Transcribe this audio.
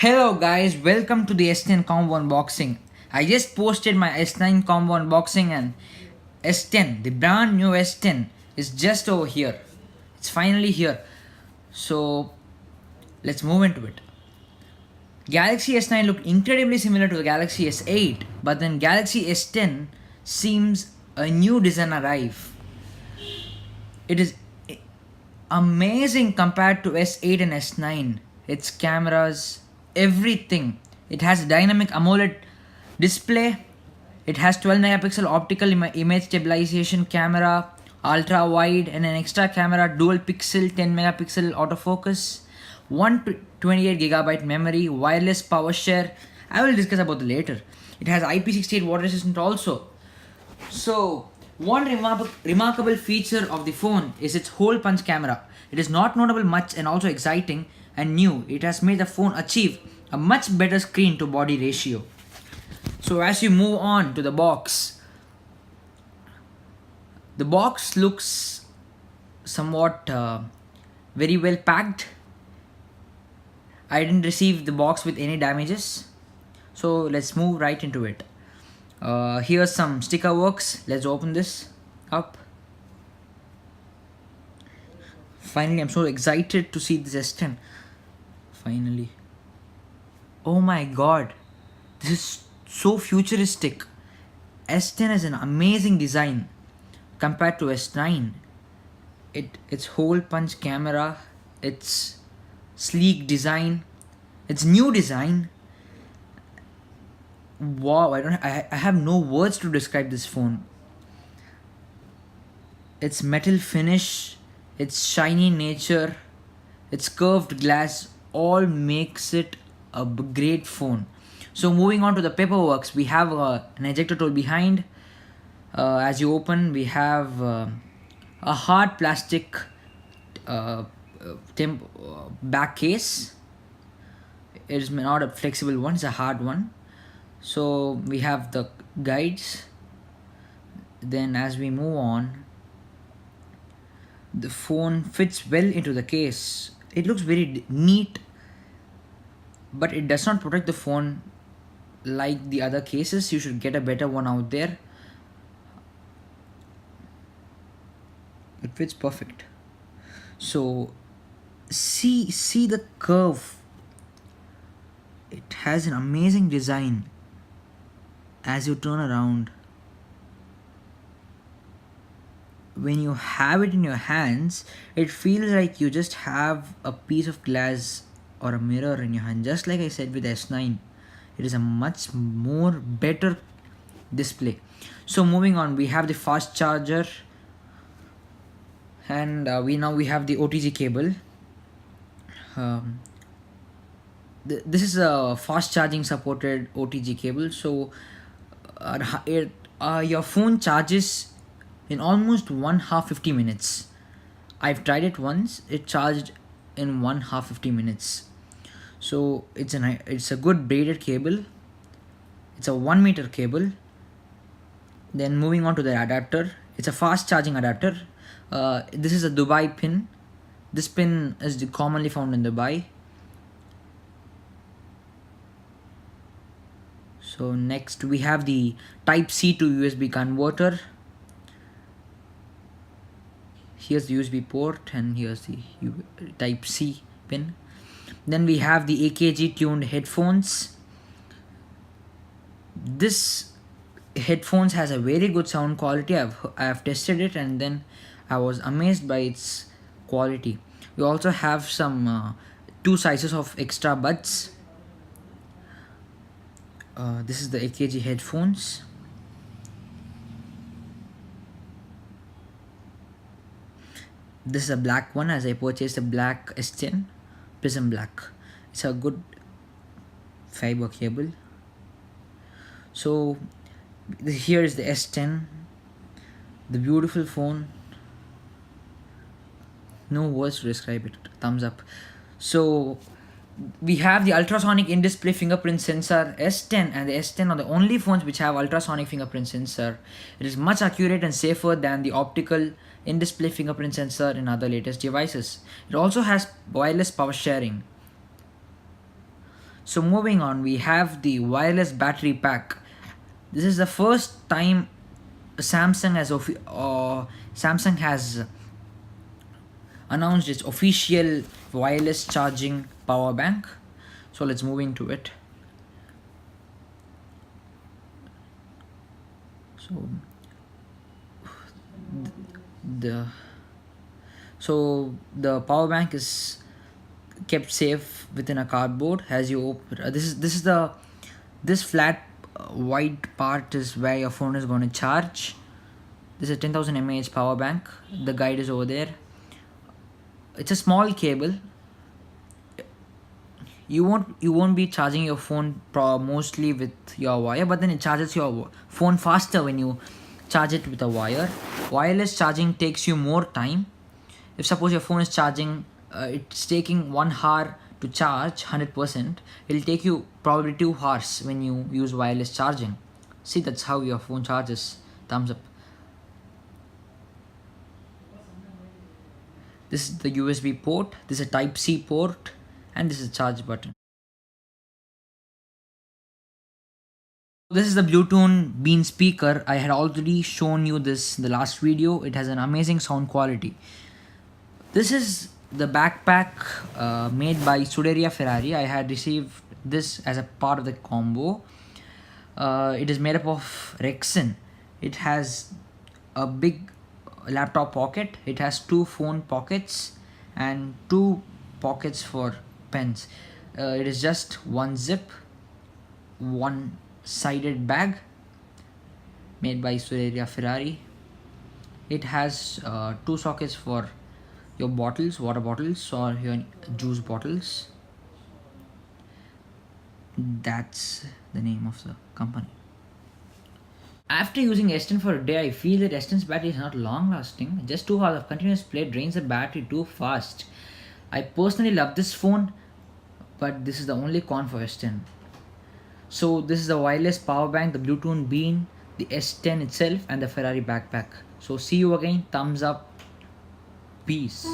Hello guys, welcome to the S10 combo unboxing. I just posted my S9 combo unboxing and S10, the brand new S10 is just over here. It's finally here. So let's move into it. Galaxy S9 looked incredibly similar to the Galaxy S8, but then Galaxy S10 seems a new design arrive. It is amazing compared to S8 and S9. Its cameras, everything. It has a dynamic AMOLED display. It has 12 megapixel optical image stabilization camera, ultra wide, and an extra camera, dual pixel 10 megapixel autofocus, 128 gigabyte memory, wireless power share. I will discuss about the later. It has IP68 water resistant also. So, one remarkable feature of the phone is its hole punch camera. It is not notable much and also exciting and new. It has made the phone achieve a much better screen to body ratio. So, as you move on to the box looks somewhat very well packed. I didn't receive the box with any damages. So, let's move right into it. Here's some sticker works. Let's open this up. Finally, I'm so excited to see this S10. Finally. Oh my god. This is so futuristic. S10 is an amazing design compared to S9. Its hole punch camera, its sleek design, its new design. Wow, I have no words to describe this phone. Its metal finish, its shiny nature, its curved glass all makes it a great phone. So moving on to the paperwork, we have an ejector tool behind. As you open, we have a hard plastic back case. It is not a flexible one, it's a hard one. So we have the guides. Then as we move on, the phone fits well into the case. It looks very neat, but it does not protect the phone like the other cases. You should get a better one out there. It fits perfect. So see the curve. It has an amazing design. As you turn around, when you have it in your hands, it feels like you just have a piece of glass or a mirror in your hand. Just like I said with S9, it is a much more better display. So moving on, we have the fast charger, and we have the OTG cable. This is a fast charging supported OTG cable. So your phone charges in almost 50 minutes. I've tried it once. It charged in 50 minutes. So it's a good braided cable. It's a 1 meter cable. Then moving on to the adapter, it's a fast charging adapter. This is a Dubai pin. This pin is commonly found in Dubai. So next we have the Type C to USB converter. Here's the USB port and here's the Type C pin. Then we have the AKG tuned headphones. This headphones has a very good sound quality. I have tested it and then I was amazed by its quality. We also have some 2 sizes of extra buds. This is the AKG headphones. This is a black one, as I purchased a black S10 Prism Black. It's a good fiber cable. So here is the S10, the beautiful phone. No words to describe it. Thumbs up. So we have the ultrasonic in-display fingerprint sensor. S10 and the S10 are the only phones which have ultrasonic fingerprint sensor. It is much accurate and safer than the optical in-display fingerprint sensor in other latest devices. It also has wireless power sharing. So moving on, we have the wireless battery pack. This is the first time Samsung has announced its official wireless charging power bank. So let's move into it. So the the power bank is kept safe within a cardboard as you open. This flat white part is where your phone is going to charge. This is a 10,000 mAh power bank. The guide is over there. It's a small cable. You won't be charging your phone mostly with your wire, but then it charges your phone faster when you charge it with a wire. Wireless charging takes you more time. If suppose your phone is charging, it's taking 1 hour to charge 100%, it'll take you probably 2 hours when you use wireless charging. See, that's how your phone charges. Thumbs up. This is the USB port, this is a type C port, and this is a charge button. This is the Bluetooth Bean speaker. I had already shown you this in the last video. It has an amazing sound quality. This is the backpack made by Scuderia Ferrari. I had received this as a part of the combo. It is made up of resin. It has a big laptop pocket. It has 2 phone pockets and 2 pockets for pens. It is just one zip, one sided bag made by Scuderia Ferrari. It has 2 sockets for your bottles, water bottles or your juice bottles. That's the name of the company. After using S10 for a day, I feel that S10's battery is not long lasting. Just 2 hours of continuous play drains the battery too fast. I personally love this phone, but this is the only con for S10. So this is the wireless power bank, the Bluetooth Bean, the S10 itself, and the Ferrari backpack. So see you again. Thumbs up. Peace.